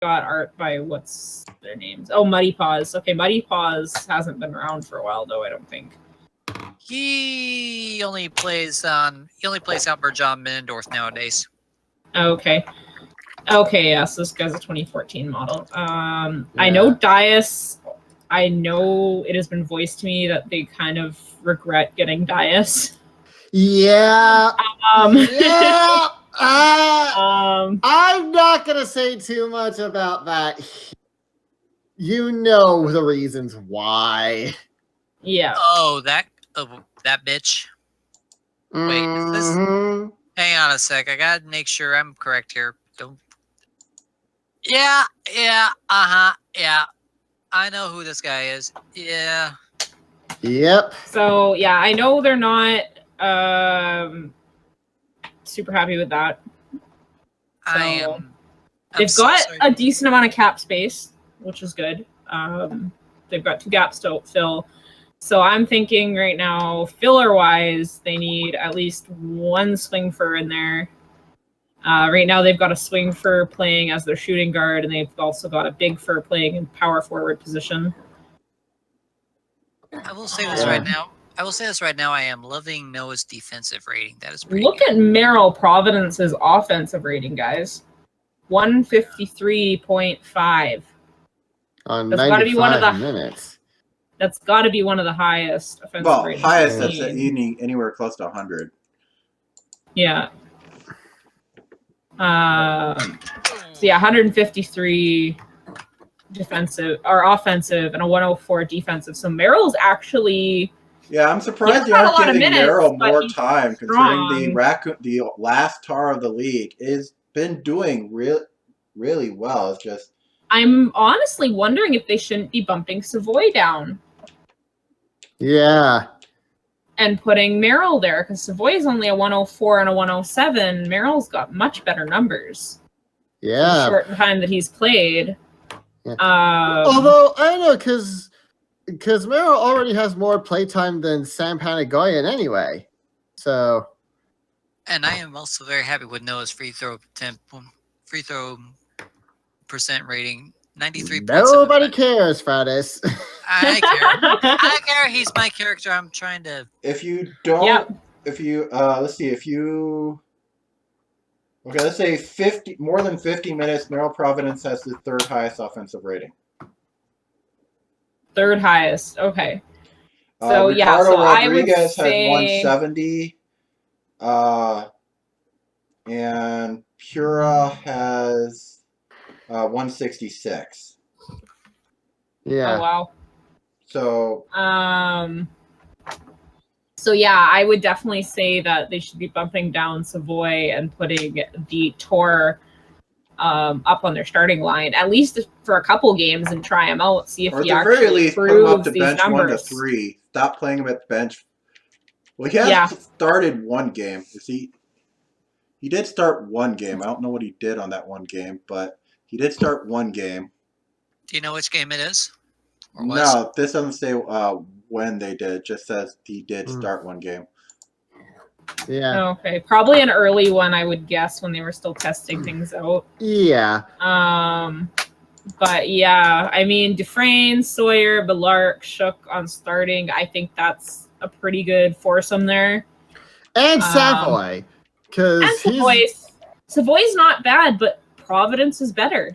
got art by what's their names? Oh, Muddy Paws. Okay, Muddy Paws hasn't been around for a while though, I don't think. He only plays Albert John Middendorf nowadays. Okay. Okay, yeah, so this guy's a 2014 model. I know Dias. I know it has been voiced to me that they kind of regret getting Dias. Yeah. Yeah. I'm not gonna say too much about that. You know the reasons why. Yeah. Oh, that bitch. Wait, is this? Hang on a sec. I gotta make sure I'm correct here. Don't. Yeah. Yeah. I know who this guy is. Yeah. Yep. So yeah, I know they're not super happy with that. So, they've got a decent amount of cap space, which is good. They've got 2 gaps to fill. So I'm thinking right now, filler-wise, they need at least 1 swing fur in there. Right now, they've got a swing fur playing as their shooting guard, and they've also got a big fur playing in power forward position. I will say this right now. I am loving Noah's defensive rating. That is pretty Look good. at Merrill Providence's offensive rating, guys. 153.5. On That's 95 minutes. That's got to be one of the highest offensive ratings. Well, highest that's anywhere close to 100. Yeah. So yeah, 153 defensive or offensive and a 104 defensive. So Merrill's actually. Yeah, I'm surprised you aren't giving Merrill more time, considering the last tar of the league has been doing really well. It's just. I'm honestly wondering if they shouldn't be bumping Savoy down. Yeah. And putting Merrill there, because Savoy is only a 104 and a 107. Merrill's got much better numbers. Yeah. For the short time that he's played. Yeah. Although, I don't know, because Merrill already has more playtime than Sam Panagoyan anyway. So. And I am also very happy with Noah's free throw percent rating. 93%. Nobody cares, Fradis. I care. I care. He's my character. I'm trying to. If you don't, let's see. Let's say more than 50 minutes. Merrill Providence has the 3rd highest offensive rating. 3rd highest. Okay. So Ricardo I Rodriguez would say... has 170. And Pura has 166. Yeah. Oh wow. So. So yeah, I would definitely say that they should be bumping down Savoy and putting the Tor up on their starting line, at least for a couple games, and try him out, see if he actually very least put him up to bench numbers. 1 to 3. Stop playing him at the bench. Well, he has started 1 game. He did start 1 game. I don't know what he did on that 1 game, but he did start 1 game. Do you know which game it is? Or was? No, this doesn't say when they did. It just says he did start 1 game. Yeah. Okay, probably an early one, I would guess, when they were still testing things out. Yeah. But yeah, I mean, Dufresne, Sawyer, Belark, Shook on starting. I think that's a pretty good foursome there. And Savoy. Savoy's not bad, but Providence is better.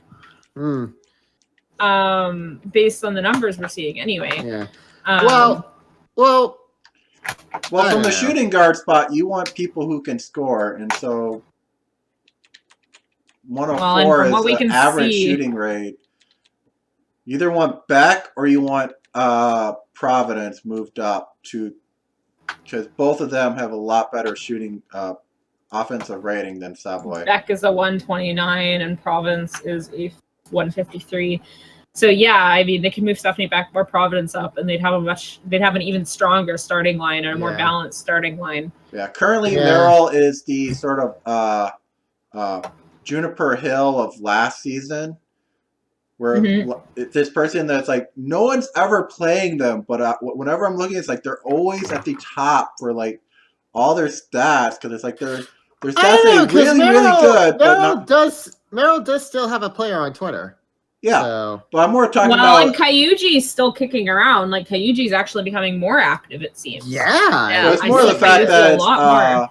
Based on the numbers we're seeing anyway. Yeah. Well, from the shooting guard spot, you want people who can score, and so 104 is the average shooting rate. You either want Beck or you want Providence moved up because both of them have a lot better shooting offensive rating than Savoy. Beck is a 129 and Providence is a 153. So yeah, I mean they can move Stephanie Beck or Providence up, and they'd have an even stronger starting line and a more balanced starting line. Yeah, currently Merrill is the sort of Juniper Hill of last season, where it's this person that's like no one's ever playing them, but whenever I'm looking, it's like they're always at the top for like all their stats because it's like they're definitely really good. Merrill does still have a player on Twitter. Yeah, so. But I'm more talking about. Well, and Kyuji's still kicking around. Like Kyuji's actually becoming more active. It seems. Yeah. It's more the fact that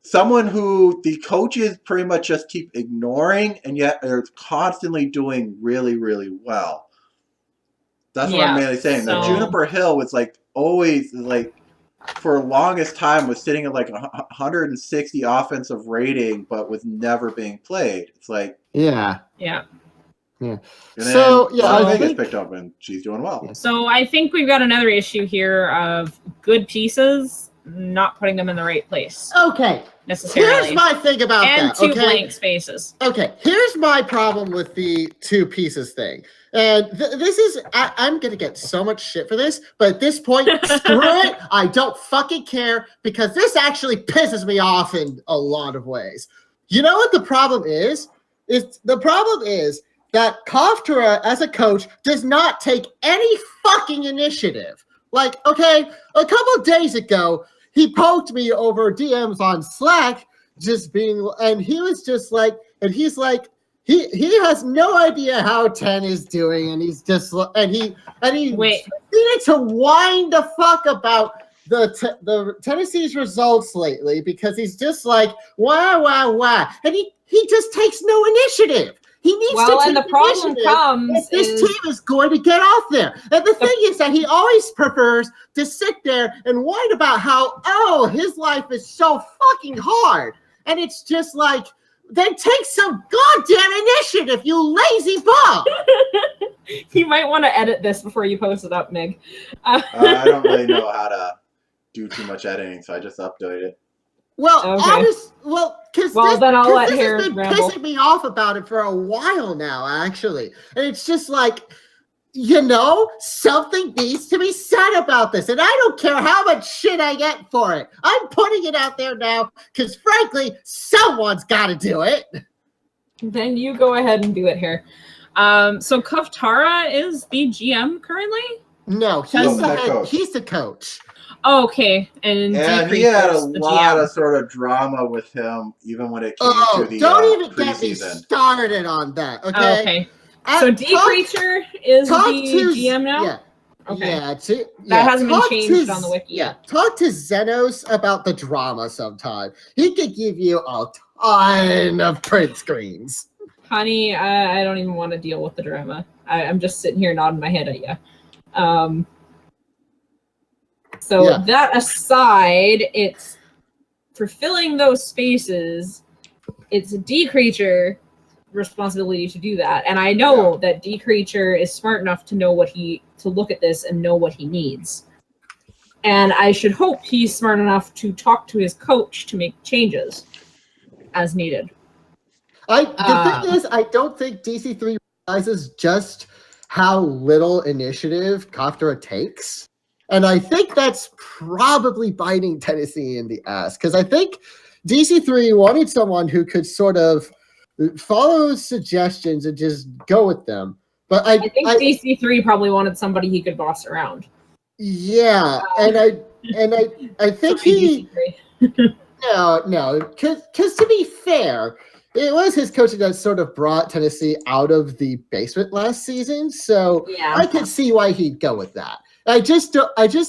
someone who the coaches pretty much just keep ignoring, and yet they're constantly doing really, really well. That's what I'm mainly saying. That Juniper Hill was like always like for the longest time was sitting at like 160 offensive rating, but was never being played. It's like yeah. So I think it's picked up and she's doing well. So I think we've got another issue here of good pieces not putting them in the right place. Okay. Necessarily. Here's my thing about and that. And 2 blank spaces. Okay. Here's my problem with the 2 pieces thing. And this is, I'm going to get so much shit for this, but at this point, screw it. I don't fucking care because this actually pisses me off in a lot of ways. You know what the problem is? The problem is that Koftura, as a coach, does not take any fucking initiative. Like, okay, a couple of days ago, he poked me over DMs on Slack, and he was just like, and he's like, he has no idea how 10 is doing, and he's just, and he needed to whine the fuck about the Tennessee's results lately because he's just like, wah, and he just takes no initiative. He needs to take and the problem comes this team is going to get off there. And the thing is that he always prefers to sit there and whine about how, his life is so fucking hard. And it's just like, then take some goddamn initiative, you lazy bum. You might want to edit this before you post it up, Mig. I don't really know how to do too much editing, so I just updated it. Well, because then I'll let this Hair has been ramble. pissing me off about it for a while now, actually. And it's just like, something needs to be said about this. And I don't care how much shit I get for it. I'm putting it out there now because, frankly, someone's got to do it. Then you go ahead and do it here. So Koftura is the GM currently? No, he's the coach. Oh, okay. And he had a lot of sort of drama with him, even when it came to the don't even preseason. get me started on that, okay? Okay. So D-Creature is the GM now? Yeah. Okay. Yeah, that hasn't been changed on the wiki. Yeah, talk to Xenos about the drama sometime. He could give you a ton of print screens. Honey, I don't even want to deal with the drama. I'm just sitting here nodding my head at you. That aside, it's for filling those spaces, it's a D-Creature responsibility to do that. And I know that D-Creature is smart enough to know to look at this and know what he needs. And I should hope he's smart enough to talk to his coach to make changes as needed. The thing is, I don't think DC3 realizes just how little initiative Koftura takes. And I think that's probably biting Tennessee in the ass. Because I think DC3 wanted someone who could sort of follow suggestions and just go with them. But I think DC3 probably wanted somebody he could boss around. Yeah, and I think he no, because to be fair, it was his coaching that sort of brought Tennessee out of the basement last season. So I could see why he'd go with that. I just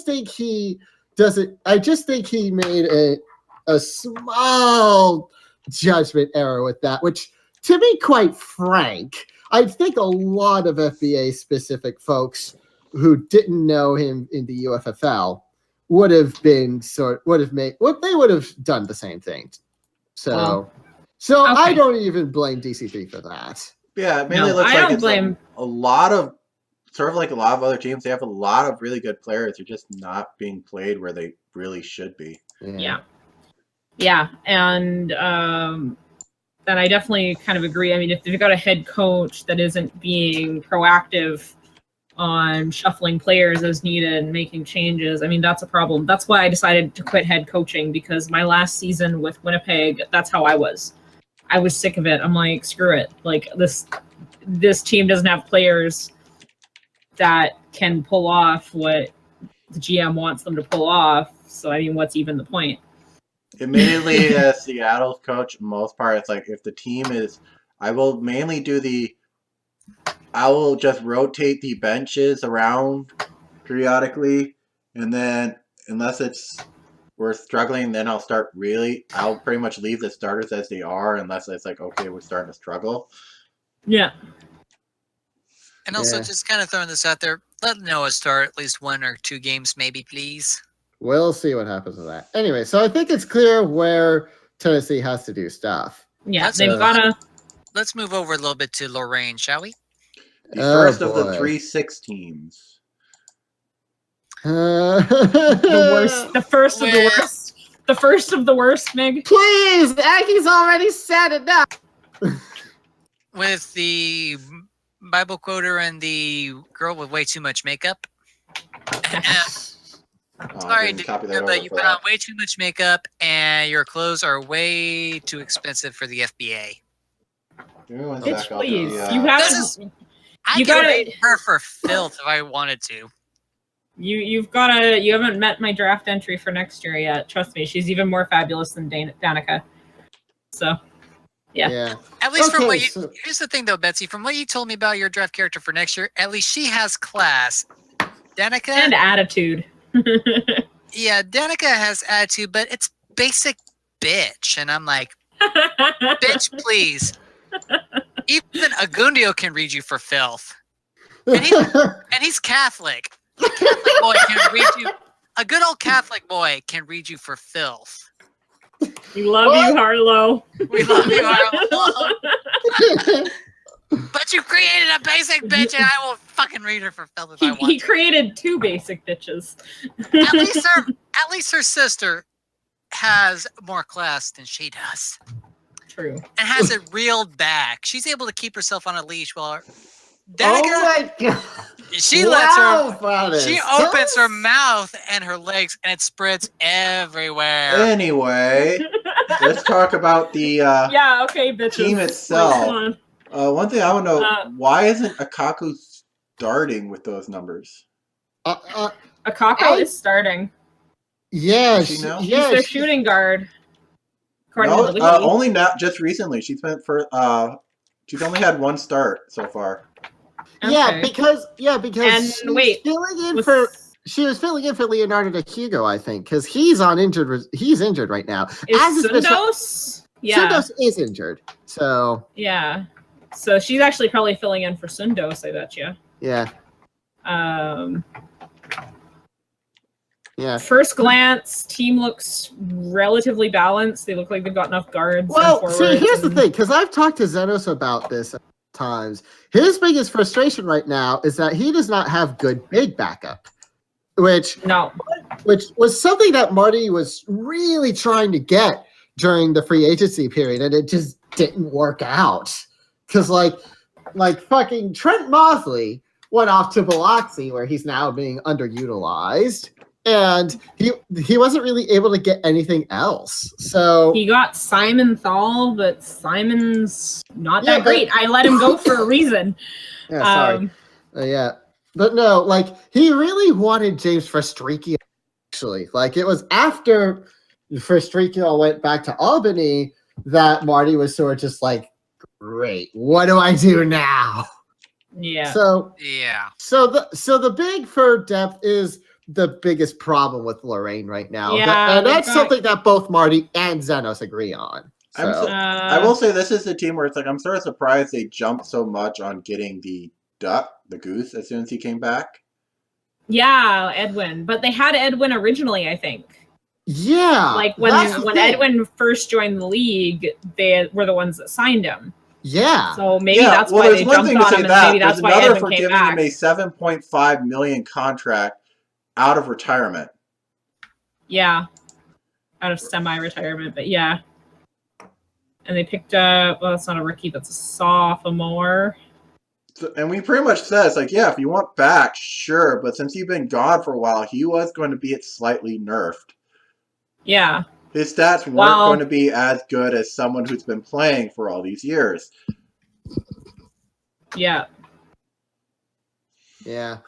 think he doesn't. I just think he made a small judgment error with that, which, to be quite frank, I think a lot of FBA specific folks who didn't know him in the UFFL would have done the same thing. So I don't even blame DC3 for that. Yeah, it mainly looks like it's a lot of. Sort of like a lot of other teams, they have a lot of really good players who are just not being played where they really should be. Yeah, and I definitely kind of agree. I mean, if you've got a head coach that isn't being proactive on shuffling players as needed and making changes, I mean, that's a problem. That's why I decided to quit head coaching, because my last season with Winnipeg, that's how I was. I was sick of it. I'm like, screw it. Like, this team doesn't have players that can pull off what the GM wants them to pull off. So, I mean, what's even the point? Immediately, as Seattle's coach, most part, it's like if the team is I will mainly do I will just rotate the benches around periodically, and then unless we're struggling, then I'll pretty much leave the starters as they are unless it's like, okay, we're starting to struggle. Yeah. And also, just kind of throwing this out there, let Noah start at least 1 or 2 games, maybe, please. We'll see what happens with that. Anyway, so I think it's clear where Tennessee has to do stuff. Yeah, they've got to... Let's move over a little bit to Lorraine, shall we? The first of the 3-6 teams. The worst. The first of the worst. The first of the worst, Mig. Please! Aggie's already said it now! With the Bible quoter and the girl with way too much makeup. Sorry, but you put on way too much makeup and your clothes are way too expensive for the FBA. Bitch, please. I could rate her for filth if I wanted to. You haven't met my draft entry for next year yet. Trust me, she's even more fabulous than Danica. So, yeah. At least from what you... Here's the thing, though, Betsy. From what you told me about your draft character for next year, at least she has class. Danica... And attitude. Yeah, Danica has attitude, but it's basic bitch. And I'm like, bitch, please. Even Agundio can read you for filth. And he's Catholic. A Catholic boy can read you. A good old Catholic boy can read you for filth. We love you, Harlow. We love you, Harlow. But you created a basic bitch, and I will fucking read her for filth if I want. He created 2 basic bitches. At least her sister has more class than she does. True. And has it reeled back. She's able to keep herself on a leash while Danica, oh my god! She opens her mouth and her legs, and it spreads everywhere. Anyway, let's talk about the team itself. One thing I want to know: why isn't Akaku starting with those numbers? Akaku is starting. Yeah, he's their shooting guard. Only not just recently. She's she's only had 1 start so far. Okay. Yeah, because she was filling in for Leonardo da Hugo, I think, because he's injured right now. Is Sundos? Sundos is injured, so so she's actually probably filling in for Sundos, I bet you. Yeah. Yeah. First glance, team looks relatively balanced. They look like they've got enough guards. Well, see, here's the thing, because I've talked to Zenos about this times. His biggest frustration right now is that he does not have good big backup, which was something that Marty was really trying to get during the free agency period, and it just didn't work out. Because like fucking Trent Mosley went off to Biloxi, where he's now being underutilized. And he wasn't really able to get anything else. So he got Simon Thal, but Simon's not that great. I let him go for a reason. Yeah, sorry. But no, he really wanted James Frustricchio, actually. It was after Frustricchio went back to Albany that Marty was sort of just like, great, what do I do now? Yeah. So the big for depth is the biggest problem with Lorraine right now. Yeah, and that's something that both Marty and Zenos agree on. So. I will say this is the team where it's like, I'm sort of surprised they jumped so much on getting the goose, as soon as he came back. Yeah, Edwin. But they had Edwin originally, I think. Yeah. When Edwin first joined the league, they were the ones that signed him. Yeah. So maybe that's why they jumped on him, and maybe that's why Edwin came back. There's another for giving him a $7.5 million contract out of retirement. Yeah. Out of semi-retirement, but yeah. And they picked up, well, that's not a rookie, that's a sophomore. So, and we pretty much said, it's like, yeah, if you want back, sure. But since you've been gone for a while, he was going to be slightly nerfed. Yeah. His stats weren't going to be as good as someone who's been playing for all these years. Yeah. Yeah.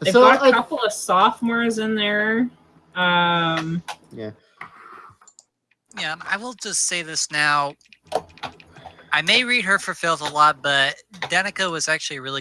They've got a couple of sophomores in there. Yeah. Yeah, I will just say this now. I may read her for filth a lot, but Danica was actually a really